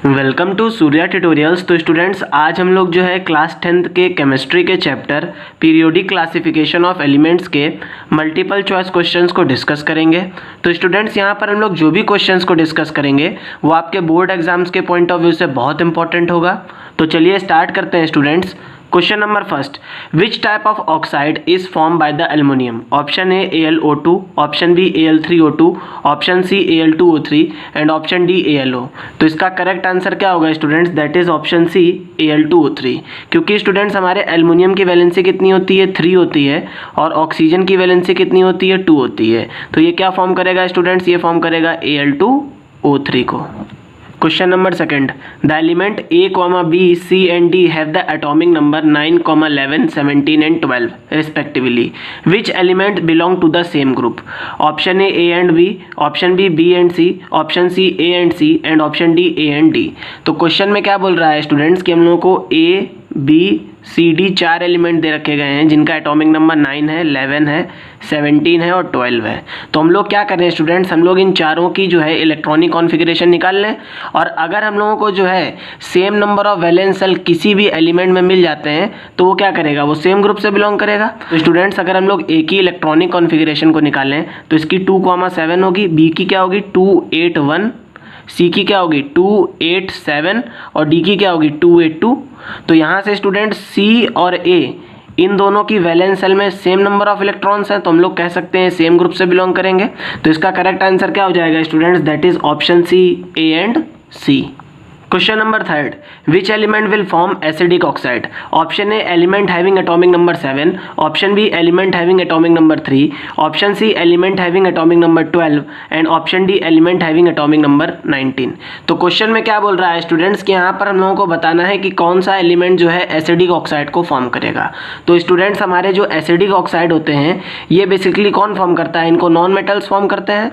Welcome to Surya tutorials. तो students, आज हम लोग जो है क्लास 10th के केमिस्ट्री के chapter periodic classification of elements के मल्टीपल चॉइस क्वेश्चंस को डिस्कस करेंगे। तो स्टूडेंट्स, यहाँ पर हम लोग जो भी क्वेश्चंस को डिस्कस करेंगे वो आपके बोर्ड एग्जाम्स के पॉइंट ऑफ व्यू से बहुत इंपॉर्टेंट होगा। तो चलिए स्टार्ट करते हैं students. Question number first, which type of oxide is form by the aluminium? Option A AlO2, option B Al3O2, option C Al2O3 and option D AlO। तो इसका correct answer क्या होगा students? That is option C Al2O3। क्योंकि students हमारे aluminium की valency कितनी होती है? 3 होती है, और ऑक्सीजन की वैलेंसी कितनी होती है? 2 होती है। तो ये क्या फॉर्म करेगा स्टूडेंट्स? ये फॉर्म करेगा Al2O3 को। Question number second, the element A, B, C and D have the atomic number 9, 11, 17 and 12 respectively. Which element belong to the same group? Option A and B, option B B and C, option C A and C and option D A and D। तो question में क्या बोल रहा है students कि हम लोगों को A, B, C, D 4 element दे रखे गए हैं जिनका एटॉमिक नंबर 9 है, 11 है, 17 है और 12 है। तो हम लोग क्या कर रहे हैं स्टूडेंट्स, हम लोग इन चारों की जो है इलेक्ट्रॉनिक कॉन्फ़िगरेशन निकाल लें, और अगर हम लोगों को जो है same number of valence shell किसी भी एलिमेंट में मिल जाते हैं तो वो क्या करेगा? वो सेम ग्रुप से बिलोंग करेगा। तो स्टूडेंट्स, अगर हम लोग ए की इलेक्ट्रॉनिक कॉन्फ़िगरेशन को निकालें तो इसकी 2,7 होगी, बी की क्या होगी? 2,8,1, सी की क्या होगी? 2,8,7 और डी की क्या होगी? 2,8,2। तो यहाँ से स्टूडेंट सी और ए इन दोनों की वैलेंस सेल में सेम नंबर ऑफ इलेक्ट्रॉन्स हैं, तो हम लोग कह सकते हैं सेम ग्रुप से बिलोंग करेंगे। तो इसका करेक्ट आंसर क्या हो जाएगा students? That is option C, A and C. Question number third, which element will form acidic oxide? Option A element having atomic number 7, option B element having atomic number 3, option C element having atomic number 12 and option D element having atomic number 19। तो question में क्या बोल रहा है students कि यहाँ पर हम लोगों को बताना है कि कौन सा एलिमेंट जो है एसिडिक ऑक्साइड को फॉर्म करेगा। तो स्टूडेंट्स, हमारे जो एसिडिक ऑक्साइड होते हैं ये बेसिकली कौन फॉर्म करता है? इनको नॉन मेटल्स फॉर्म करते हैं।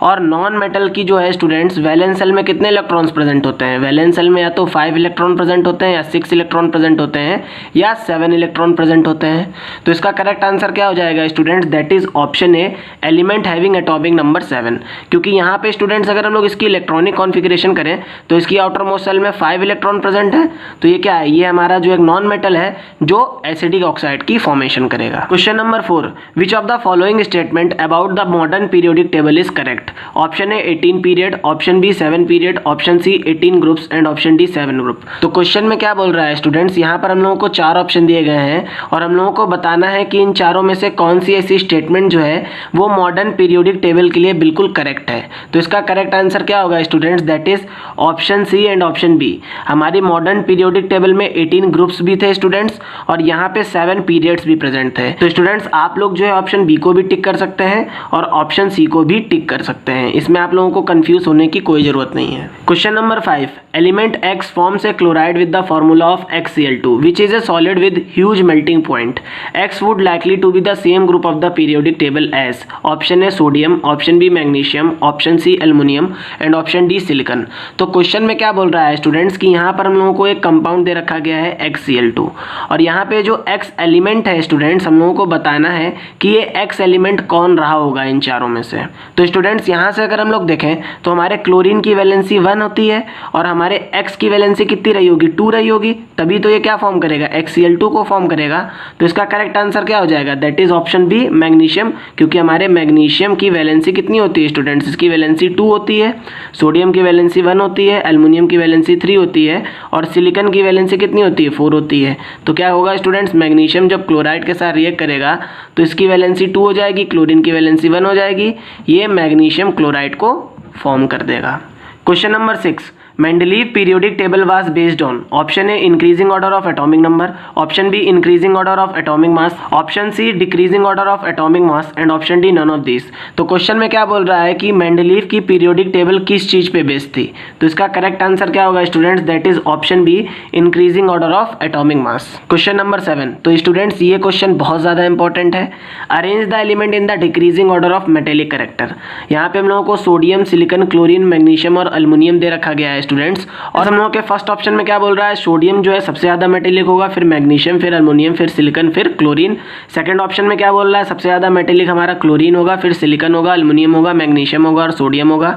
और नॉन मेटल की जो है स्टूडेंट्स वैलेंस सेल में कितने इलेक्ट्रॉन्स प्रेजेंट होते हैं? वैलेंस सेल में या तो 5 इलेक्ट्रॉन प्रेजेंट होते हैं, या 6 इलेक्ट्रॉन प्रेजेंट होते हैं, या 7 इलेक्ट्रॉन प्रेजेंट होते हैं। तो इसका करेक्ट आंसर क्या हो जाएगा students? That is option A element having atomic number 7। क्योंकि यहाँ पे स्टूडेंट्स अगर हम लोग इसकी इलेक्ट्रॉनिक कॉन्फ़िगरेशन करें तो इसकी आउटर मोस्ट सेल में 5 इलेक्ट्रॉन प्रेजेंट है। तो ये क्या है? ये हमारा जो एक नॉन मेटल है जो एसिडिक ऑक्साइड की फॉर्मेशन करेगा। Question number 4, which of the following statement about the modern periodic table is correct? Option A 18 period, option B 7 period, option C 18 groups and option D 7 group. तो question में क्या बोल रहा है students? यहाँ पर हम लोगों को 4 ऑप्शन दिए गए हैं और हम लोगों को बताना है कि इन चारों में से कौन सी ऐसी स्टेटमेंट जो है वो मॉडर्न पीरियोडिक टेबल के लिए बिल्कुल करेक्ट है। तो इसका करेक्ट आंसर क्या होगा students? That is option C and option B. हमारी मॉडर्न पीरियोडिक टेबल में 18 ग्रुप्स भी थे स्टूडेंट्स, और यहाँ पे 7 पीरियड्स भी प्रेजेंट थे। तो स्टूडेंट्स, आप लोग जो है ऑप्शन बी को भी टिक कर सकते हैं और ऑप्शन सी को भी टिक कर सकते हैं। इसमें आप लोगों को कंफ्यूज होने की कोई जरूरत नहीं है। Question number 5, element X forms a chloride with the formula of XCl2 which is a solid with huge melting point. X would likely to be the same group of the periodic table as. Option A sodium, option B magnesium, option C aluminium and option D silicon. तो question में क्या बोल रहा है students कि यहाँ पर हम लोगों को एक कंपाउंड दे रखा गया है XCl2, और यहाँ पे जो X एलिमेंट है स्टूडेंट्स हम लोगों को बताना है कि ये X एलिमेंट कौन रहा होगा इन चारों में से। तो स्टूडेंट्स, यहाँ से अगर हम लोग देखें तो हमारे क्लोरीन की वैलेंसी 1 होती है और हमारे X की वैलेंसी कितनी रही होगी? 2 रही होगी, तभी तो ये क्या फॉर्म करेगा? XCl2 को फॉर्म करेगा। तो इसका करेक्ट आंसर क्या हो जाएगा? That is option B magnesium. क्योंकि हमारे मैग्नीशियम की वैलेंसी कितनी होती है स्टूडेंट्स? इसकी वैलेंसी 2 होती है, सोडियम की वैलेंसी 1 होती है, एल्युमिनियम की वैलेंसी 3 होती है, और सिलिकॉन की वैलेंसी कितनी होती है? 4 होती है। तो क्या होगा स्टूडेंट्स? मैग्नीशियम जब क्लोराइड के साथ रिएक्ट करेगा तो इसकी वैलेंसी 2 हो जाएगी, क्लोरीन की वैलेंसी 1 हो जाएगी, ये मैग्नीशियम क्लोराइड को फॉर्म कर देगा। Question number 6, Mendeleev periodic table was based on option A increasing order of atomic number, option B increasing order of atomic mass, option C decreasing order of atomic mass and option D none of these। तो question में क्या बोल रहा है कि Mendeleev की periodic table किस चीज पे बेस्ड थी? तो इसका करेक्ट आंसर क्या होगा students? That is option be increasing order of atomic mass. Question number 7, तो स्टूडेंट्स ये क्वेश्चन बहुत ज्यादा इंपॉर्टेंट है। Arrange the element in the decreasing order of metallic character. यहाँ पे हम लोगों को सोडियम, सिलिकॉन, क्लोरीन, मैग्नीशियम और एल्युमिनियम दे रखा गया है स्टूडेंट्स। और हम लोगों के फर्स्ट ऑप्शन में क्या बोल रहा है, सोडियम जो है सबसे ज़्यादा मेटेलिक होगा, फिर मैग्नीशियम, फिर अल्मोनियम, फिर सिलिकॉन, फिर क्लोरीन। सेकंड ऑप्शन में क्या बोल रहा है, सबसे ज़्यादा मेटेलिक हमारा क्लोरीन होगा, फिर सिलिकॉन होगा, अल्मोनियम होगा, मैग्नीशियम होगा और सोडियम होगा।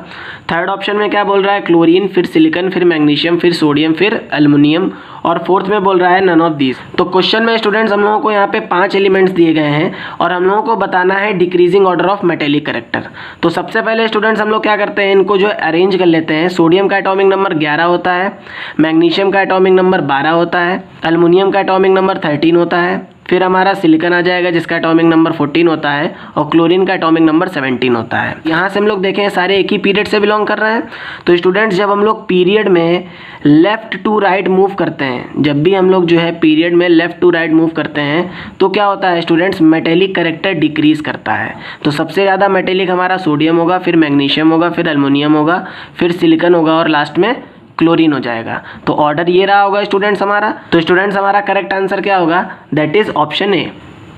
थर्ड ऑप्शन में क्या बोल रहा है, क्लोरीन, फिर सिलिकॉन, फिर मैग्नीशियम, फिर सोडियम, फिर अल्मोनियम। और फोर्थ में बोल रहा है नन ऑफ दीज। तो क्वेश्चन में स्टूडेंट्स हम लोगों को यहाँ पे 5 एलिमेंट्स दिए गए हैं और हम लोगों को बताना है decreasing order of metallic character. तो सबसे पहले स्टूडेंट्स हम लोग क्या करते हैं, इनको जो अरेंज कर लेते हैं। सोडियम का एटॉमिक नंबर 11 होता है, मैग्नीशियम का एटॉमिक नंबर 12 होता है, अल्मोनियम का एटॉमिक नंबर 13 होता है, फिर हमारा सिलिकॉन आ जाएगा जिसका एटॉमिक नंबर 14 होता है और क्लोरीन का एटॉमिक नंबर 17 होता है। यहाँ से हम लोग देखें सारे एक ही पीरियड से बिलोंग कर रहे हैं। तो स्टूडेंट्स जब हम लोग पीरियड में लेफ़्ट टू राइट मूव करते हैं, जब भी हम लोग जो है पीरियड में लेफ़्ट टू राइट मूव करते हैं तो क्या होता है स्टूडेंट्स, मेटेलिक कैरेक्टर डिक्रीज करता है। तो सबसे ज़्यादा मेटेलिक हमारा सोडियम होगा, फिर मैग्नीशियम होगा, फिर अल्मोनियम होगा, फिर सिलिकॉन होगा और लास्ट में क्लोरीन हो जाएगा। तो ऑर्डर ये रहा होगा स्टूडेंट्स हमारा। तो स्टूडेंट्स हमारा करेक्ट आंसर क्या होगा, that is option A.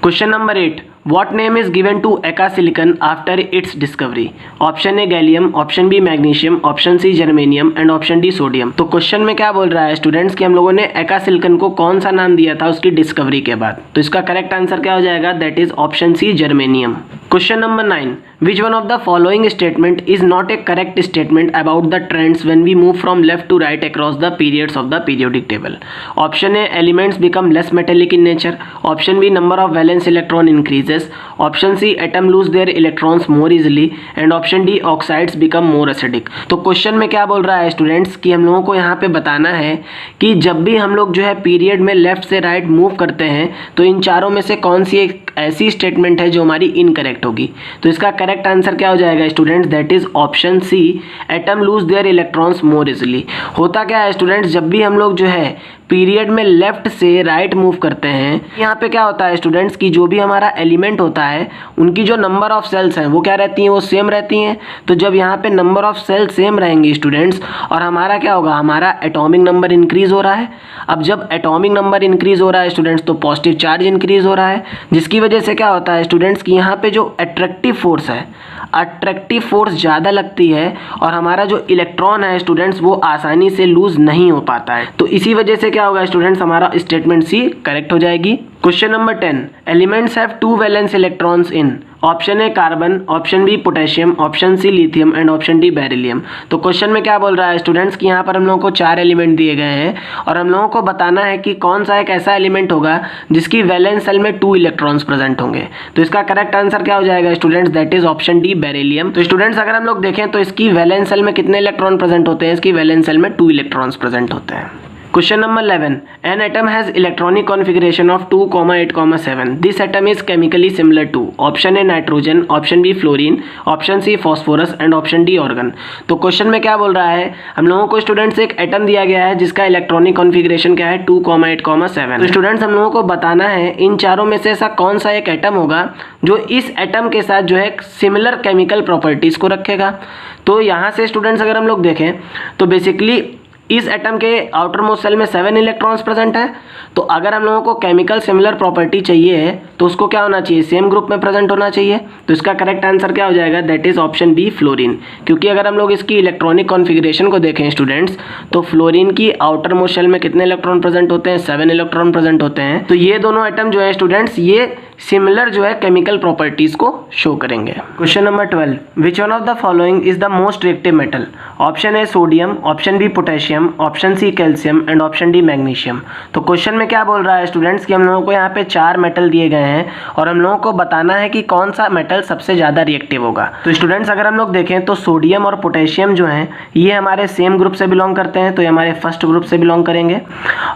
Question number 8, What name is given to eka silicon after its discovery? Option A gallium, option B magnesium, option C germanium and option D sodium. तो question में क्या बोल रहा है students कि हम लोगों ने एका सिलिकॉन को कौन सा नाम दिया था उसकी डिस्कवरी के बाद। तो इसका करेक्ट आंसर क्या हो जाएगा, that is option C germanium. Question number 9, which one of the following statement is not a correct statement about the trends when we move from left to right across the periods of the periodic table? Option A elements become less metallic in nature, option B number of valence electron increases, option C atom lose their electrons more easily and option D oxides become more acidic. तो question में क्या बोल रहा है students कि हम लोगों को यहाँ पे बताना है कि जब भी हम लोग जो है पीरियड में लेफ्ट से राइट मूव करते हैं तो इन चारों में से कौन सी एक ऐसी स्टेटमेंट है जो हमारी इनकरेक्ट होगी। तो इसका करेक्ट आंसर क्या हो जाएगा students, that is option C atom lose their electrons more easily. होता क्या है स्टूडेंट्स, जब भी हम लोग जो है पीरियड में लेफ्ट से राइट मूव करते हैं, यहाँ पे क्या होता है स्टूडेंट्स कि जो भी हमारा एलिमेंट होता है उनकी जो नंबर ऑफ सेल्स हैं वो क्या रहती हैं, वो सेम रहती हैं। तो जब यहाँ पे नंबर ऑफ सेल्स सेम रहेंगी स्टूडेंट्स और हमारा क्या होगा, हमारा एटॉमिक नंबर इंक्रीज हो रहा है। अब जब एटॉमिक नंबर इंक्रीज हो रहा है स्टूडेंट्स तो पॉजिटिव चार्ज इंक्रीज हो रहा है, जिसकी वजह से क्या होता है स्टूडेंट्स कि यहाँ पे जो अट्रैक्टिव फोर्स है, अट्रैक्टिव फोर्स ज़्यादा लगती है और हमारा जो इलेक्ट्रॉन है स्टूडेंट्स वो आसानी से लूज नहीं हो पाता है। तो इसी वजह से क्या होगा स्टूडेंट्स, हमारा स्टेटमेंट सी करेक्ट हो जाएगी। Question number 10, elements have 2 valence electrons in, option A carbon, option B potassium, option C lithium and option D beryllium. तो क्वेश्चन में क्या बोल रहा है स्टूडेंट्स कि यहाँ पर हम लोगों को 4 एलिमेंट दिए गए हैं और हम लोगों को बताना है कि कौन सा एक ऐसा एलिमेंट होगा जिसकी वैलेंस सेल में 2 इलेक्ट्रॉन्स प्रेजेंट होंगे। तो इसका करेक्ट आंसर क्या हो जाएगा students, that is option D beryllium. तो स्टूडेंट्स अगर हम लोग देखें तो इसकी वैलेंस सेल में कितने इलेक्ट्रॉन प्रेजेंट होते हैं, इसकी वैलेंस सेल में 2 इलेक्ट्रॉन्स प्रेजेंट होते हैं। Question number 11. An atom has electronic configuration of 2, 8, 7. This atom is chemically similar to option A nitrogen, option B fluorine, option C phosphorus and option D argon. तो question में क्या बोल रहा है, हम लोगों को स्टूडेंट्स एक एटम दिया गया है जिसका इलेक्ट्रॉनिक कॉन्फ़िगरेशन क्या है 2, 8, 7. तो स्टूडेंट्स हम लोगों को बताना है इन चारों में से ऐसा कौन सा एक एटम होगा जो इस एटम के साथ जो है सिमिलर केमिकल प्रॉपर्टीज़ को रखेगा। तो यहाँ से स्टूडेंट्स अगर हम लोग देखें तो बेसिकली इस एटम के आउटर मोस्ट सेल में 7 इलेक्ट्रॉन्स प्रेजेंट हैं। तो अगर हम लोगों को केमिकल सिमिलर प्रॉपर्टी चाहिए तो उसको क्या होना चाहिए, सेम ग्रुप में प्रेजेंट होना चाहिए। तो इसका करेक्ट आंसर क्या हो जाएगा, that is option B fluorine. क्योंकि अगर हम लोग इसकी इलेक्ट्रॉनिक कॉन्फ़िगरेशन को देखें स्टूडेंट्स तो फ्लोरीन की आउटर मोस्ट शेल में कितने इलेक्ट्रॉन प्रेजेंट होते हैं, 7 इलेक्ट्रॉन प्रेजेंट होते हैं। तो ये दोनों एटम जो है स्टूडेंट्स ये सिमिलर जो है केमिकल प्रॉपर्टीज को शो करेंगे। Question number 12, which one of the following is the most reactive metal? Option A sodium, option B potassium, option C calcium and option D magnesium. तो question में क्या बोल रहा है स्टूडेंट्स कि हम लोगों को यहाँ पे 4 मेटल दिए गए हैं और हम लोगों को बताना है कि कौन सा मेटल सबसे ज़्यादा रिएक्टिव होगा। तो स्टूडेंट्स अगर हम लोग देखें तो सोडियम और पोटेशियम जो हैं ये हमारे सेम ग्रुप से बिलोंग करते हैं, तो ये हमारे फर्स्ट ग्रुप से बिलोंग करेंगे।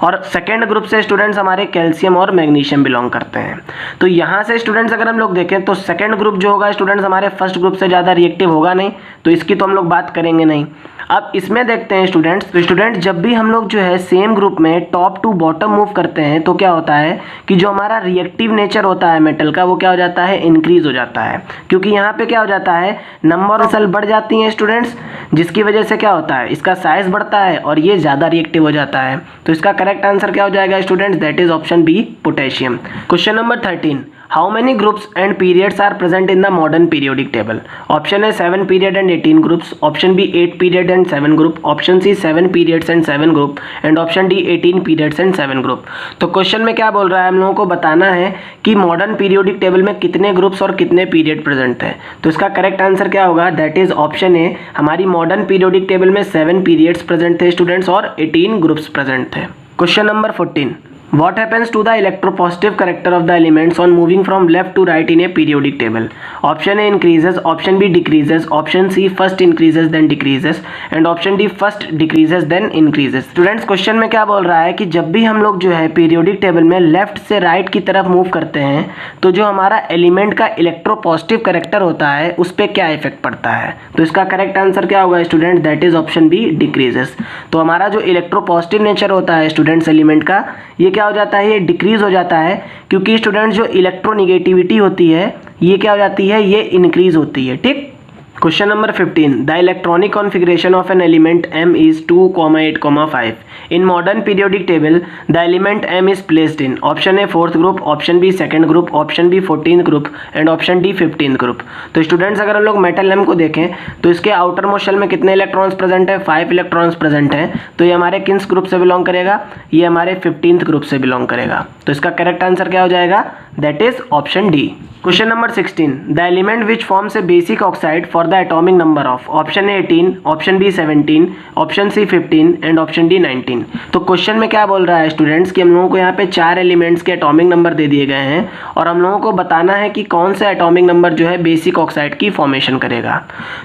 और सेकेंड ग्रुप से स्टूडेंट्स हमारे कैल्शियम और मैग्नीशियम बिलोंग करते हैं। तो यहाँ से स्टूडेंट्स अगर हम लोग देखें तो सेकेंड ग्रुप जो होगा स्टूडेंट्स हमारे फर्स्ट ग्रुप से ज़्यादा रिएक्टिव होगा नहीं, तो इसकी तो हम लोग बात करेंगे नहीं। अब इसमें देखते हैं स्टूडेंट्स, तो स्टूडेंट्स जब भी हम लोग जो है सेम ग्रुप में टॉप टू बॉटम मूव करते हैं तो क्या होता है कि जो हमारा रिएक्टिव नेचर होता है मेटल का वो क्या हो जाता है, इंक्रीज हो जाता है। क्योंकि यहाँ पे क्या हो जाता है, नंबर ऑफ सेल बढ़ जाती हैं स्टूडेंट्स, जिसकी वजह से क्या होता है इसका साइज बढ़ता है और ये ज़्यादा रिएक्टिव हो जाता है। तो इसका करेक्ट आंसर क्या हो जाएगा students, that is option B potassium. Question number 13, how many groups and periods are present in the modern periodic table? Option है 7 period and 18 groups, option B 8 period and 7 group, option C 7 periods and 7 group and option D 18 periods and 7 group. तो question में क्या बोल रहा है, हम लोगों को बताना है कि मॉडर्न पीरियोडिक टेबल में कितने ग्रुप्स और कितने पीरियड प्रेजेंट है। तो इसका करेक्ट आंसर क्या होगा, दैट इज ऑप्शन ए। हमारी मॉडर्न पीरियोडिक टेबल में 7 पीरियड्स प्रेजेंट थे स्टूडेंट्स और 18 ग्रुप्स प्रेजेंट थे। Question number 14, what happens to the electropositive character of the elements on moving from left to right in a periodic table? Option A increases, option B decreases, option C first increases then decreases and option D first decreases then increases। Students question में क्या बोल रहा है कि जब भी हम लोग जो है पीरियोडिक टेबल में लेफ्ट से राइट की तरफ मूव करते हैं तो जो हमारा एलिमेंट का इलेक्ट्रोपॉजिटिव कैरेक्टर होता है उस पर क्या इफेक्ट पड़ता है। तो इसका करेक्ट आंसर क्या होगा student, that is option B decreases. तो हमारा जो इलेक्ट्रोपॉजिटिव नेचर होता है स्टूडेंट्स एलिमेंट का, ये क्या हो जाता है, ये डिक्रीज हो जाता है, क्योंकि स्टूडेंट जो इलेक्ट्रोनिगेटिविटी होती है ये क्या हो जाती है, ये इंक्रीज होती है। ठीक। Question number 15, the electronic configuration of an element m is 2, 8, 5 in modern periodic table the element m is placed in option A 4th group, option B 2nd group, option B 14th group and option D 15th group। तो students अगर हम लोग metal m को देखें तो इसके outer most shell में कितने इलेक्ट्रॉन्स प्रेजेंट है, 5 इलेक्ट्रॉन्स प्रेजेंट हैं। तो ये हमारे किस ग्रुप से बिलोंग करेगा, ये हमारे 15th ग्रुप से बिलोंग करेगा। तो इसका करेक्ट आंसर क्या हो जाएगा, that is option D. Question number 16, the element which forms a basic oxide for the atomic number of option A 18, option B 17, option C 15 and option D 19। तो question में क्या बोल रहा है स्टूडेंट्स कि हम लोगों को यहाँ पे 4 एलिमेंट्स के एटॉमिक नंबर दे दिए गए हैं और हम लोगों को बताना है कि कौन सा एटॉमिक नंबर जो है बेसिक ऑक्साइड की फॉर्मेशन करेगा।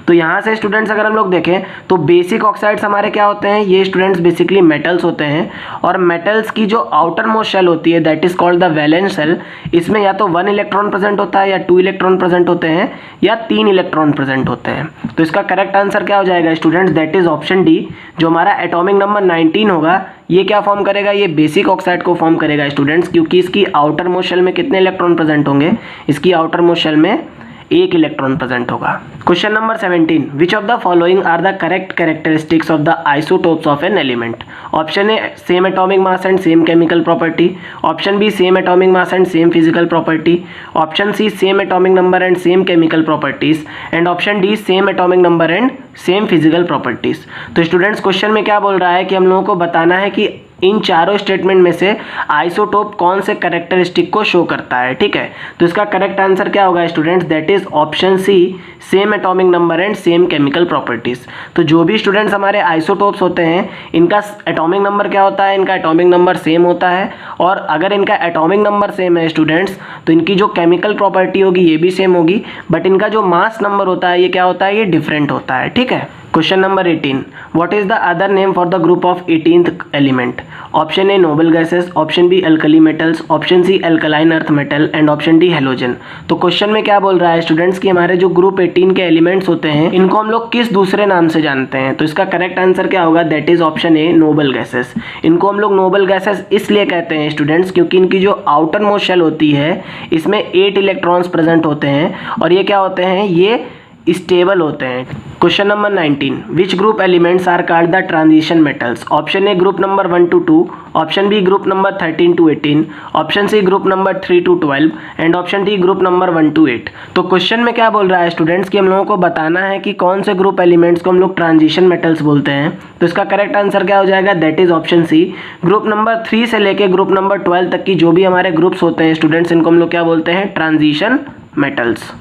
तो यहाँ से स्टूडेंट्स अगर हम लोग देखें तो बेसिक ऑक्साइड्स हमारे क्या होते हैं, ये स्टूडेंट्स बेसिकली मेटल्स होते हैं और मेटल्स की जो आउटर मोस्ट शेल होती है that is called the valence shell, इसमें या तो 1 इलेक्ट्रॉन प्रेजेंट होता है या 2 इलेक्ट्रॉन प्रेजेंट होते हैं या 3 इलेक्ट्रॉन प्रेजेंट होते हैं। तो इसका करेक्ट आंसर क्या हो जाएगा students, that is option D. जो हमारा एटॉमिक नंबर 19 होगा ये क्या फॉर्म करेगा, ये बेसिक ऑक्साइड को फॉर्म करेगा स्टूडेंट्स, क्योंकि इसकी आउटर मोस्ट शेल में कितने इलेक्ट्रॉन प्रेजेंट होंगे, इसकी आउटर मोस्ट शेल में 1 इलेक्ट्रॉन प्रेजेंट होगा। Question number 17, which of the following are the correct characteristics of the isotopes of an element? Option A same atomic mass and same chemical property, option B same atomic mass and same physical property, option C same atomic number and same chemical properties and option D same atomic number and same physical properties. तो students question में क्या बोल रहा है कि हम लोगों को बताना है कि इन चारों स्टेटमेंट में से आइसोटोप कौन से कैरेक्टरिस्टिक को शो करता है। ठीक है, तो इसका करेक्ट आंसर क्या होगा students, that is option C same atomic number and same chemical properties. तो जो भी स्टूडेंट्स हमारे आइसोटोप्स होते हैं इनका एटॉमिक नंबर क्या होता है, इनका एटॉमिक नंबर सेम होता है और अगर इनका एटॉमिक नंबर सेम है स्टूडेंट्स तो इनकी जो केमिकल प्रॉपर्टी होगी ये भी सेम होगी, बट इनका जो मास नंबर होता है ये क्या होता है, ये डिफरेंट होता है। ठीक है। Question number 18, what is the other name for the group of 18th element? Option A noble gases, option B alkali metals, option C alkaline earth metal and option D halogen. तो question में क्या बोल रहा है students कि हमारे जो group 18 के एलिमेंट्स होते हैं इनको हम लोग किस दूसरे नाम से जानते हैं। तो इसका करेक्ट आंसर क्या होगा, that is option A noble gases. इनको हम लोग नोबल गैसेस इसलिए कहते हैं स्टूडेंट्स क्योंकि इनकी जो आउटर मोस्ट शेल होती है इसमें 8 इलेक्ट्रॉन्स प्रेजेंट होते हैं और ये क्या होते हैं, ये स्टेबल होते हैं। Question number 19, which group elements are called the transition metals? Option A group number 1 to 2, option B group number 13 to 18, option C group number 3 to 12 and option D group number 1 to 8। तो question में क्या बोल रहा है students कि हम लोगों को बताना है कि कौन से ग्रुप एलिमेंट्स को हम लोग ट्रांजिशन मेटल्स बोलते हैं। तो इसका करेक्ट आंसर क्या हो जाएगा, that is option C. Group number 3 से लेके ग्रुप नंबर 12 तक की जो भी हमारे ग्रुप्स होते हैं स्टूडेंट्स इनको हम लोग क्या बोलते हैं, transition metals.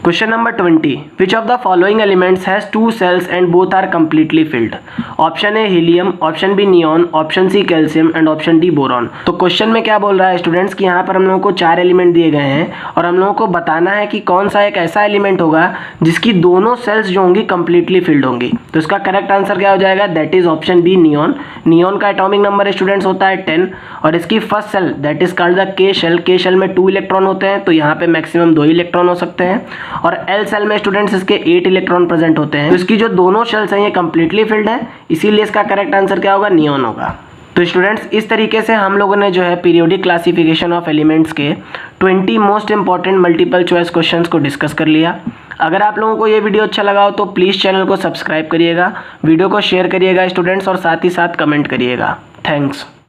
Question number 20, which of the following elements has 2 cells and both are completely filled? Option A helium, option B neon, option C calcium and option D boron. तो question में क्या बोल रहा है स्टूडेंट्स कि यहाँ पर हम लोगों को 4 एलिमेंट दिए गए हैं और हम लोगों को बताना है कि कौन सा एक ऐसा एलिमेंट होगा जिसकी दोनों सेल्स जो होंगी कंप्लीटली फिल्ड होंगी। तो इसका करेक्ट आंसर क्या हो जाएगा, that is option B neon. Neon का एटॉमिक नंबर स्टूडेंट्स होता है 10 और इसकी first shell that is called the K shell. K shell में 2 इलेक्ट्रॉन होते हैं तो यहाँ पे मैक्सिमम 2 इलेक्ट्रॉन हो सकते हैं और एल सेल में स्टूडेंट्स इसके 8 इलेक्ट्रॉन प्रेजेंट होते हैं। तो इसकी जो दोनों शेल्स हैं ये कंप्लीटली फिल्ड है, इसीलिए इसका करेक्ट आंसर क्या होगा, नियॉन होगा। तो स्टूडेंट्स इस तरीके से हम लोगों ने जो है पीरियोडिक क्लासिफिकेशन ऑफ एलिमेंट्स के 20 most important multiple choice questions को डिस्कस कर लिया। अगर आप लोगों को ये वीडियो अच्छा लगा हो तो प्लीज़ चैनल को सब्सक्राइब करिएगा, वीडियो को शेयर करिएगा स्टूडेंट्स और साथ ही साथ कमेंट करिएगा। थैंक्स।